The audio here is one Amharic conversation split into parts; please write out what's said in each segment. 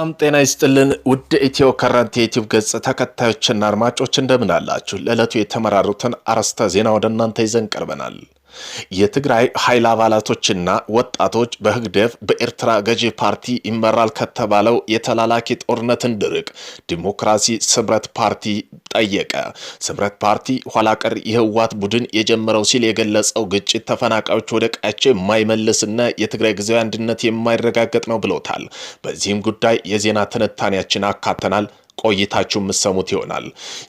ሰላም ጤና ይስጥልን ውድ ኢትዮ ከረንት የዩቲዩብ ገጽ ተከታዮችና አድማጮች እንደምን አላችሁ? ለዕለቱ የተመራሩትን አርዕስተ ዜና ወደ እናንተ ይዘን ቀርበናል። የትግራይ ኃይል አባላቶችና ወጣቶች በህግደፍ በኤርትራ ገዢ ፓርቲ ይመራል ከተባለው የተላላኪ ጦርነት እንዲርቅ ዲሞክራሲ ስምረት ፓርቲ ጠየቀ። ስምረት ፓርቲ ኋላ ቀር የህወሓት ቡድን የጀመረው ሲል የገለጸው ግጭት ተፈናቃዮች ወደ ቀያቸው የማይመልስና የትግራይ ጊዜያዊ አንድነት የማይረጋገጥ ነው ብሎታል። በዚህም ጉዳይ የዜና ትንታኔያችን አካተናል። ቆይታችሁ የምትሰሙት ይሆናል።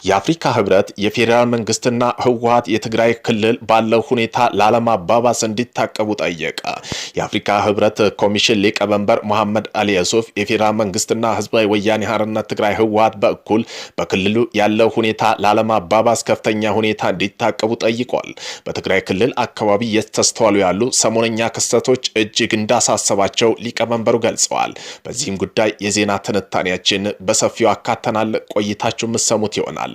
የአፍሪካ ህብረት የፌዴራል መንግስትና ህወሓት የትግራይ ክልል ባለው ሁኔታ ላለማባባስ እንዲታቀቡ ጠየቀ። የአፍሪካ ህብረት ኮሚሽን ሊቀመንበር መሐመድ አሊ ዩሱፍ የፌዴራል መንግስትና ህዝባዊ ወያኔ ሓርነት ትግራይ ህወሓት በኩል በክልሉ ያለው ሁኔታ ላለማባባስ ከፍተኛ ሁኔታ እንዲታቀቡ ጠይቋል። በትግራይ ክልል አካባቢ የተስተዋሉ ያሉ ሰሞነኛ ክስተቶች እጅግ እንዳሳሰባቸው ሊቀመንበሩ ገልጸዋል። በዚህም ጉዳይ የዜና ትንታኔያችን በሰፊው ተናል ቆይታችሁ የምትሰሙት ይሆናል።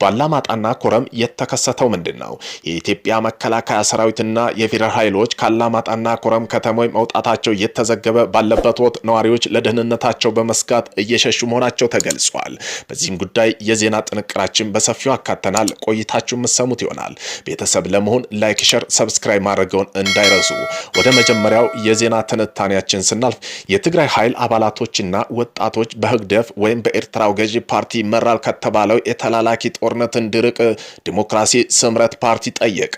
ባላማጣና ኮረም የተከሰተው ምንድነው? የኢትዮጵያ መከላከያ ሰራዊትና የፌደራል ኃይሎች ካላማጣና ኮረም ከተሞች መውጣታቸው እየተዘገበ ባለበት ወቅት ነዋሪዎች ለደህንነታቸው በመስጋት እየሸሹ መሆናቸው ተገልጿል። በዚህም ጉዳይ የዜና ጥንቅራችን በሰፊው አካተናል። ቆይታችሁ የምትሰሙት ይሆናል። ቤተሰብ ለመሆን ላይክ፣ ሼር፣ ሰብስክራይብ ማድረግውን እንዳይረሱ። ወደ መጀመሪያው የዜና ትንታኔያችን ስናልፍ የትግራይ ኃይል አባላቶችና ወጣቶች በህግደፍ ወይም በኤርትራ ገዢ ፓርቲ ይመራል ከተባለው የተላላኪ ጦርነት እንዲርቅ ዲሞክራሲ ስምረት ፓርቲ ጠየቀ።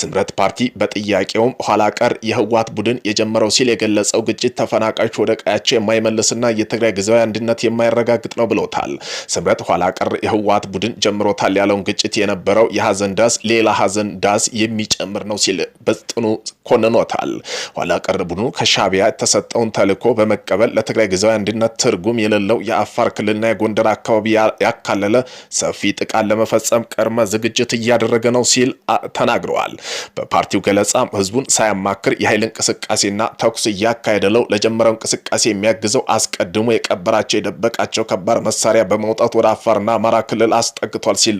ስምረት ፓርቲ በጥያቄውም ኋላ ቀር የህወሓት ቡድን የጀመረው ሲል የገለጸው ግጭት ተፈናቃዮች ወደ ቀያቸው የማይመልስና የትግራይ ጊዜያዊ አንድነት የማይረጋግጥ ነው ብሎታል። ስምረት ኋላ ቀር የህወሓት ቡድን ጀምሮታል ያለውን ግጭት የነበረው የሐዘን ዳስ ሌላ ሐዘን ዳስ የሚጨምር ነው ሲል በጽኑ ኮንኖታል። ኋላ ቀር ቡድኑ ከሻዕቢያ የተሰጠውን ተልዕኮ በመቀበል ለትግራይ ጊዜያዊ አንድነት ትርጉም የሌለው የአፋር ክልልና ጎንደር አካባቢ ያካለለ ሰፊ ጥቃት ለመፈጸም ቅድመ ዝግጅት እያደረገ ነው ሲል ተናግረዋል። በፓርቲው ገለጻም ህዝቡን ሳያማክር የኃይል እንቅስቃሴና ተኩስ እያካሄደ ነው። ለጀመረው እንቅስቃሴ የሚያግዘው አስቀድሞ የቀበራቸው የደበቃቸው ከባድ መሳሪያ በመውጣት ወደ አፋርና አማራ ክልል አስጠግቷል ሲል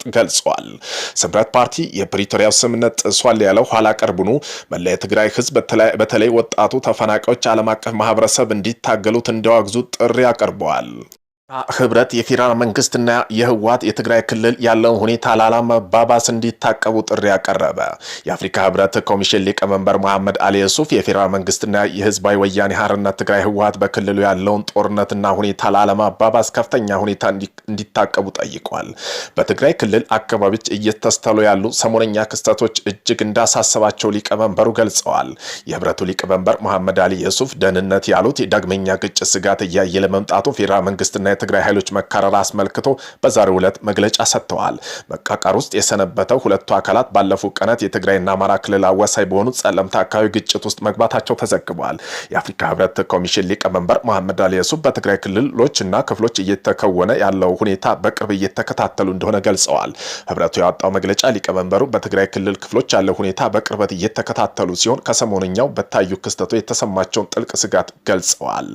ገልጿል። ስምረት ፓርቲ የፕሪቶሪያው ስምምነት ጥሷል ያለው ኋላ ቀር ቡድኑ መላ የትግራይ ህዝብ በተለይ ወጣቱ ተፈናቃዮች ዓለም አቀፍ ማህበረሰብ እንዲታገሉት እንዲያወግዙ ጥሪ አቅርበዋል። ህብረት የፌዴራል መንግስትና የህወሓት የትግራይ ክልል ያለውን ሁኔታ ላለማባባስ እንዲታቀቡ ጥሪ ያቀረበ። የአፍሪካ ህብረት ኮሚሽን ሊቀመንበር መሐመድ አሊ ዩሱፍ የፌዴራል መንግስትና የህዝባዊ ወያኔ ሓርነት ትግራይ ህወሓት በክልሉ ያለውን ጦርነትና ሁኔታ ላለማባባስ ከፍተኛ ሁኔታ እንዲታቀቡ ጠይቋል። በትግራይ ክልል አካባቢዎች እየተስተዋሉ ያሉ ሰሞነኛ ክስተቶች እጅግ እንዳሳሰባቸው ሊቀመንበሩ ገልጸዋል። የህብረቱ ሊቀመንበር መሐመድ አሊ ዩሱፍ ደህንነት ያሉት ዳግመኛ ግጭት ስጋት እያየለ መምጣቱ ፌዴራል መንግስትና የትግራይ ኃይሎች መካረር አስመልክቶ በዛሬው ዕለት መግለጫ ሰጥተዋል። መቃቃር ውስጥ የሰነበተው ሁለቱ አካላት ባለፉት ቀናት የትግራይና አማራ ክልል አዋሳኝ በሆኑ ጸለምታ አካባቢ ግጭት ውስጥ መግባታቸው ተዘግቧል። የአፍሪካ ህብረት ኮሚሽን ሊቀመንበር መሐመድ አሊ ዩሱፍ በትግራይ ክልሎችና ክፍሎች እየተከወነ ያለው ሁኔታ በቅርብ እየተከታተሉ እንደሆነ ገልጸዋል። ህብረቱ ያወጣው መግለጫ ሊቀመንበሩ በትግራይ ክልል ክፍሎች ያለው ሁኔታ በቅርበት እየተከታተሉ ሲሆን ከሰሞነኛው በታዩ ክስተቶች የተሰማቸውን ጥልቅ ስጋት ገልጸዋል።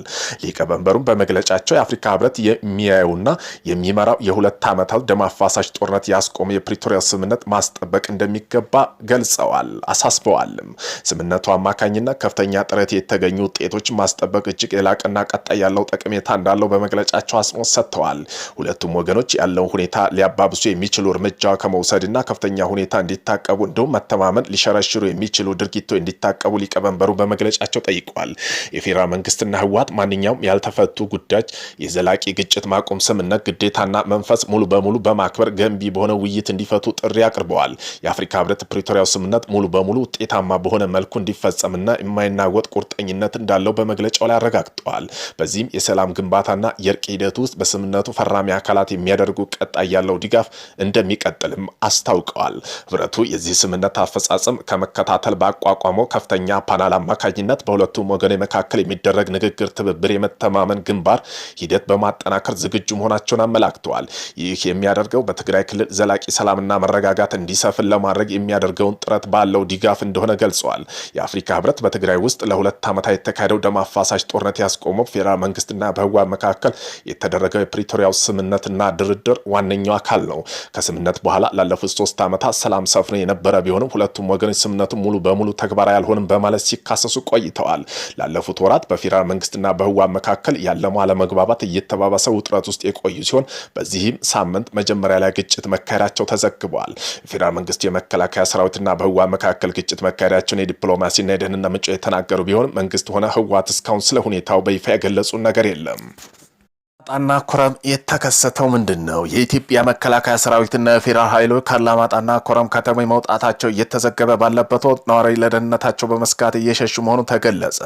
ሊቀመንበሩ በመግለጫቸው የአፍሪካ ህብረት የሚያዩና የሚመራው የሁለት ዓመታት ደም አፋሳሽ ጦርነት ያስቆመ የፕሪቶሪያ ስምምነት ማስጠበቅ እንደሚገባ ገልጸዋል፣ አሳስበዋልም። ስምምነቱ አማካኝነት ከፍተኛ ጥረት የተገኙ ውጤቶች ማስጠበቅ እጅግ የላቀና ቀጣይ ያለው ጠቀሜታ እንዳለው በመግለጫቸው አጽንኦት ሰጥተዋል። ሁለቱም ወገኖች ያለውን ሁኔታ ሊያባብሱ የሚችሉ እርምጃ ከመውሰድና ከፍተኛ ሁኔታ እንዲታቀቡ እንዲሁም መተማመን ሊሸረሽሩ የሚችሉ ድርጊቶች እንዲታቀቡ ሊቀመንበሩ በመግለጫቸው ጠይቋል። የፌዴራል መንግስትና ህወሓት ማንኛውም ያልተፈቱ ጉዳዮች የዘላቂ ግጭት ማቆም ስምምነት ግዴታና መንፈስ ሙሉ በሙሉ በማክበር ገንቢ በሆነ ውይይት እንዲፈቱ ጥሪ አቅርበዋል። የአፍሪካ ህብረት ፕሪቶሪያው ስምምነት ሙሉ በሙሉ ውጤታማ በሆነ መልኩ እንዲፈጸምና የማይናወጥ ቁርጠኝነት እንዳለው በመግለጫው ላይ አረጋግጠዋል። በዚህም የሰላም ግንባታና የእርቅ ሂደት ውስጥ በስምምነቱ ፈራሚ አካላት የሚያደርጉ ቀጣይ ያለው ድጋፍ እንደሚቀጥልም አስታውቀዋል። ህብረቱ የዚህ ስምምነት አፈጻጸም ከመከታተል ባቋቋመው ከፍተኛ ፓናል አማካኝነት በሁለቱም ወገኖች መካከል የሚደረግ ንግግር፣ ትብብር፣ የመተማመን ግንባር ሂደት በማጠናከር ለማጠናከር ዝግጁ መሆናቸውን አመላክተዋል። ይህ የሚያደርገው በትግራይ ክልል ዘላቂ ሰላምና መረጋጋት እንዲሰፍን ለማድረግ የሚያደርገውን ጥረት ባለው ድጋፍ እንደሆነ ገልጸዋል። የአፍሪካ ህብረት በትግራይ ውስጥ ለሁለት ዓመታት የተካሄደው ደም አፋሳሽ ጦርነት ያስቆመው ፌዴራል መንግስትና በህወሓት መካከል የተደረገው የፕሪቶሪያው ስምምነትና ድርድር ዋነኛው አካል ነው። ከስምምነት በኋላ ላለፉት 3 ዓመታት ሰላም ሰፍኖ የነበረ ቢሆንም ሁለቱም ወገኖች ስምምነቱን ሙሉ በሙሉ ተግባራዊ አልሆንም በማለት ሲካሰሱ ቆይተዋል። ላለፉት ወራት በፌዴራል መንግስትና በህወሓት መካከል ያለው አለመግባባት እየተባባሰ ውጥረት ውስጥ የቆዩ ሲሆን በዚህም ሳምንት መጀመሪያ ላይ ግጭት መካሄዳቸው ተዘግቧል። የፌዴራል መንግስት የመከላከያ ሰራዊትና በህወሓት መካከል ግጭት መካሄዳቸውን የዲፕሎማሲና የደህንነት ምንጮች የተናገሩ ቢሆን መንግስት ሆነ ህወሓት እስካሁን ስለ ሁኔታው በይፋ የገለጹ ነገር የለም። አላማጣና ኮረም የተከሰተው ምንድን ነው? የኢትዮጵያ መከላከያ ሰራዊትና የፌዴራል ኃይሎች ከአላማጣና ኮረም ከተማ መውጣታቸው እየተዘገበ ባለበት ወቅት ነዋሪ ለደህንነታቸው በመስጋት እየሸሹ መሆኑ ተገለጸ።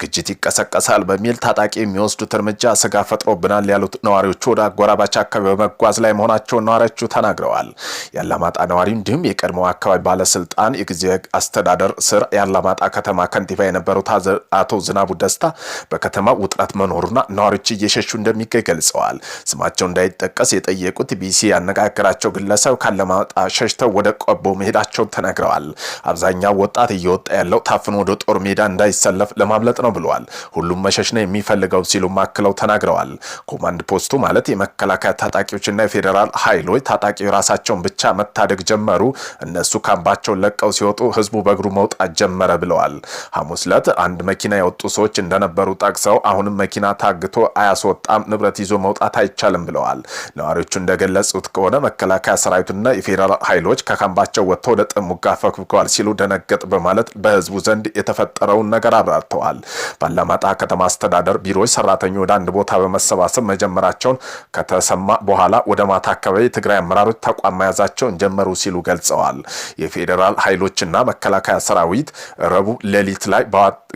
ግጭት ይቀሰቀሳል በሚል ታጣቂ የሚወስዱት እርምጃ ስጋት ፈጥሮብናል ያሉት ነዋሪዎቹ ወደ አጎራባች አካባቢ በመጓዝ ላይ መሆናቸውን ነዋሪዎቹ ተናግረዋል። የአላማጣ ነዋሪ እንዲሁም የቀድሞ አካባቢ ባለስልጣን የጊዜ አስተዳደር ስር የአላማጣ ከተማ ከንቲባ የነበሩት አቶ ዝናቡ ደስታ በከተማ ውጥረት መኖሩና ነዋሪዎች እየሸሹ እንደሚገኙ ገልጸዋል። ስማቸው እንዳይጠቀስ የጠየቁት ቢሲ ያነጋገራቸው ግለሰብ ካለማጣ ሸሽተው ወደ ቆቦ መሄዳቸውን ተናግረዋል። አብዛኛው ወጣት እየወጣ ያለው ታፍኖ ወደ ጦር ሜዳ እንዳይሰለፍ ለማምለጥ ነው ብለዋል። ሁሉም መሸሽ ነው የሚፈልገው ሲሉ ማክለው ተናግረዋል። ኮማንድ ፖስቱ ማለት የመከላከያ ታጣቂዎችና የፌዴራል ኃይሎች ታጣቂው ራሳቸውን ብቻ መታደግ ጀመሩ። እነሱ ካምባቸውን ለቀው ሲወጡ ህዝቡ በእግሩ መውጣት ጀመረ ብለዋል። ሐሙስ ዕለት አንድ መኪና የወጡ ሰዎች እንደነበሩ ጠቅሰው አሁንም መኪና ታግቶ አያስወጣም ንብረት ይዞ መውጣት አይቻልም ብለዋል። ነዋሪዎቹ እንደገለጹት ከሆነ መከላከያ ሰራዊቱና የፌዴራል ኃይሎች ከካምባቸው ወጥተው ወደ ጥሙጋ ፈግፍገዋል ሲሉ ደነገጥ በማለት በህዝቡ ዘንድ የተፈጠረውን ነገር አብራርተዋል። ባላማጣ ከተማ አስተዳደር ቢሮዎች ሰራተኞች ወደ አንድ ቦታ በመሰባሰብ መጀመራቸውን ከተሰማ በኋላ ወደ ማታ አካባቢ የትግራይ አመራሮች ተቋም መያዛቸውን ጀመሩ ሲሉ ገልጸዋል። የፌዴራል ኃይሎችና መከላከያ ሰራዊት ረቡዕ ሌሊት ላይ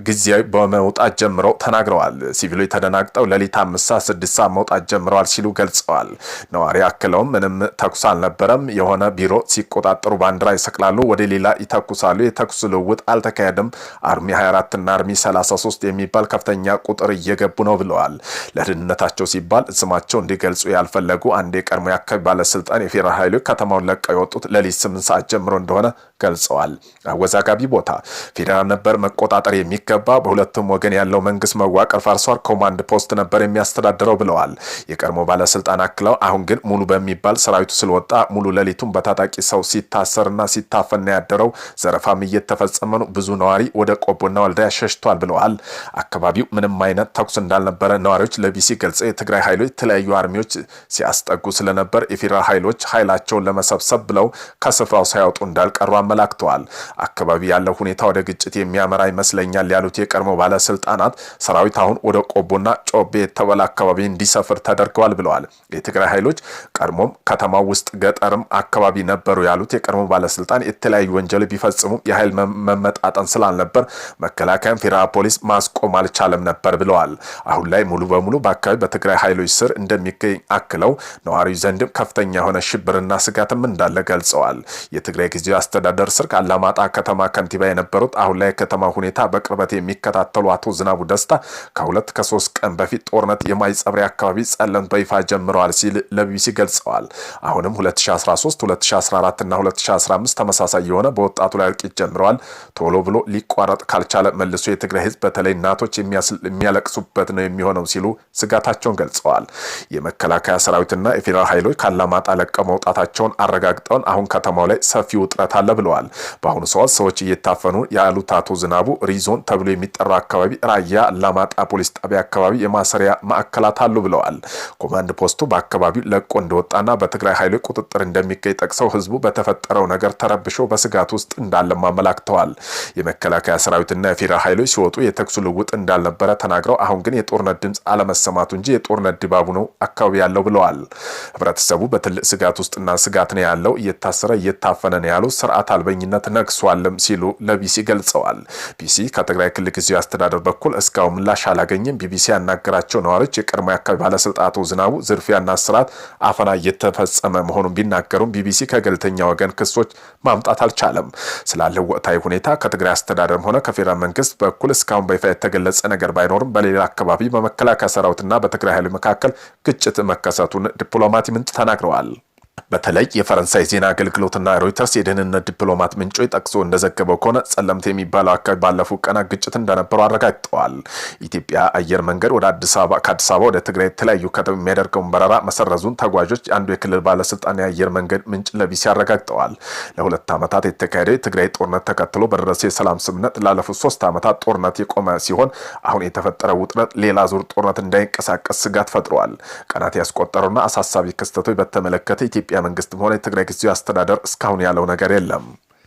ጊዜያዊ በመውጣት ጀምረው ተናግረዋል። ሲቪሎች ተደናግጠው ሌሊት 5-6 ሰዓት መውጣት ጀምረዋል ሲሉ ገልጸዋል። ነዋሪ አክለውም ምንም ተኩስ አልነበረም፣ የሆነ ቢሮ ሲቆጣጠሩ ባንዲራ ይሰቅላሉ፣ ወደ ሌላ ይተኩሳሉ፣ የተኩስ ልውውጥ አልተካሄደም፣ አርሚ 24 እና አርሚ 33 የሚባል ከፍተኛ ቁጥር እየገቡ ነው ብለዋል። ለደህንነታቸው ሲባል ስማቸው እንዲገልጹ ያልፈለጉ አንድ የቀድሞ የአካባቢ ባለስልጣን የፌዴራል ኃይሎች ከተማውን ለቀው የወጡት ሌሊት 8 ሰዓት ጀምሮ እንደሆነ ገልጸዋል። አወዛጋቢ ቦታ ፌዴራል ነበር መቆጣጠር የሚገባ፣ በሁለቱም ወገን ያለው መንግስት መዋቅር ፈርሷል፣ ኮማንድ ፖስት ነበር የሚያስተዳድረው ብለዋል። የቀድሞ ባለስልጣን አክለው አሁን ግን ሙሉ በሚባል ሰራዊቱ ስለወጣ ሙሉ ሌሊቱን በታጣቂ ሰው ሲታሰርና ሲታፈና ያደረው ዘረፋም እየተፈጸመ ነው። ብዙ ነዋሪ ወደ ቆቦና ወልዲያ ሸሽቷል ብለዋል። አካባቢው ምንም አይነት ተኩስ እንዳልነበረ ነዋሪዎች ለቢሲ ገልጸው የትግራይ ኃይሎች የተለያዩ አርሚዎች ሲያስጠጉ ስለነበር የፌዴራል ኃይሎች ኃይላቸውን ለመሰብሰብ ብለው ከስፍራው ሳይወጡ እንዳልቀሩ አመላክተዋል። አካባቢ ያለው ሁኔታ ወደ ግጭት የሚያመራ ይመስለኛል ያሉት የቀድሞ ባለስልጣናት ሰራዊት አሁን ወደ ቆቦና ጮቤ የተባለ አካባቢ እንዲሰፍር ተደርገዋል ብለዋል። የትግራይ ኃይሎች ቀድሞም ከተማው ውስጥ ገጠርም አካባቢ ነበሩ ያሉት የቀድሞ ባለስልጣን የተለያዩ ወንጀል ቢፈጽሙ የኃይል መመጣጠን ስላልነበር መከላከያ ፌዴራል ፖሊስ ማስቆም አልቻለም ነበር ብለዋል። አሁን ላይ ሙሉ በሙሉ በአካባቢ በትግራይ ኃይሎች ስር እንደሚገኝ አክለው ነዋሪው ዘንድም ከፍተኛ የሆነ ሽብርና ስጋትም እንዳለ ገልጸዋል። የትግራይ ጊዜያዊ አስተዳደር ስር ከአላማጣ ከተማ ከንቲባ የነበሩት አሁን ላይ ከተማ ሁኔታ በቅርበት የሚከታተሉ አቶ ዝናቡ ደስታ ከ2-3 ቀን በፊት ጦርነት የማይጸብሪ አካባቢ ጸለምት በይፋ ጀምረዋል ሲል ለቢቢሲ ገልጸዋል። አሁንም 2013፣ 2014 እና 2015 ተመሳሳይ የሆነ በወጣቱ ላይ እልቂት ጀምረዋል። ቶሎ ብሎ ሊቋረጥ ካልቻለ መልሶ የትግራይ ህዝብ በተለይ እናቶች የሚያለቅሱበት ነው የሚሆነው ሲሉ ስጋታቸውን ገልጸዋል። የመከላከያ ሰራዊትና የፌዴራል ኃይሎች ካላማጣ ለቀው መውጣታቸውን አረጋግጠውን አሁን ከተማው ላይ ሰፊ ውጥረት አለ ብለዋል። በአሁኑ ሰዓት ሰዎች እየታፈኑ ያሉት አቶ ዝናቡ ሪዞን ተብሎ የሚጠራው አካባቢ ራያ አላማጣ ፖሊስ ጣቢያ አካባቢ የማሰሪያ ማዕከላት አሉ ብለዋል። ኮማንድ ፖስቱ በአካባቢው ለቆ እንደወጣና በትግራይ ኃይሎች ቁጥጥር እንደሚገኝ ጠቅሰው ህዝቡ በተፈጠረው ነገር ተረብሾ በስጋት ውስጥ እንዳለም አመላክተዋል። የመከላከያ ሰራዊትና የፌዴራል ኃይሎች ሲወጡ የተኩስ ልውውጥ እንዳልነበረ ተናግረው አሁን ግን የጦርነት ድምፅ አለመሰማቱ እንጂ የጦርነት ድባቡ ነው አካባቢ ያለው ብለዋል። ህብረተሰቡ በትልቅ ስጋት ውስጥና ስጋት ነው ያለው፣ እየታሰረ እየታፈነ ነው ያሉት ስርዓት አልበኝነት ነግሷልም ሲሉ ለቢሲ ገልጸዋል። ቢሲ ከትግራይ ክልል ጊዜያዊ አስተዳደር በኩል እስካሁን ምላሽ አላገኘም። ቢቢሲ ያናገራቸው ነዋሪዎች የቀድሞ አካባቢ ባለስልጣናቱ ዝናቡ ዝርፊያና እስራት፣ አፈና እየተፈጸመ መሆኑን ቢናገሩም ቢቢሲ ከገለልተኛ ወገን ክሶች ማምጣት አልቻለም። ስላለው ወቅታዊ ሁኔታ ከትግራይ አስተዳደርም ሆነ ከፌዴራል መንግስት በኩል እስካሁን በይፋ የተገለጸ ነገር ባይኖርም በሌላ አካባቢ በመከላከያ ሰራዊትና በትግራይ ኃይል መካከል ግጭት መከሰቱን ዲፕሎማት ምንጭ ተናግረዋል። በተለይ የፈረንሳይ ዜና አገልግሎትና ሮይተርስ የደህንነት ዲፕሎማት ምንጮች ጠቅሶ እንደዘገበው ከሆነ ጸለምት የሚባለው አካባቢ ባለፉት ቀናት ግጭት እንደነበረው አረጋግጠዋል። ኢትዮጵያ አየር መንገድ ወደ ከአዲስ አበባ ወደ ትግራይ የተለያዩ ከተማ የሚያደርገውን በረራ መሰረዙን ተጓዦች አንዱ የክልል ባለስልጣን የአየር መንገድ ምንጭ ለቢሲ አረጋግጠዋል። ለ2 ዓመታት የተካሄደ የትግራይ ጦርነት ተከትሎ በደረሰ የሰላም ስምምነት ላለፉት 3 ዓመታት ጦርነት የቆመ ሲሆን አሁን የተፈጠረው ውጥረት ሌላ ዙር ጦርነት እንዳይንቀሳቀስ ስጋት ፈጥሯል። ቀናት ያስቆጠሩና አሳሳቢ ክስተቶች በተመለከተ ኢትዮጵያ መንግስትም ሆነ የትግራይ ጊዜያዊ አስተዳደር እስካሁን ያለው ነገር የለም።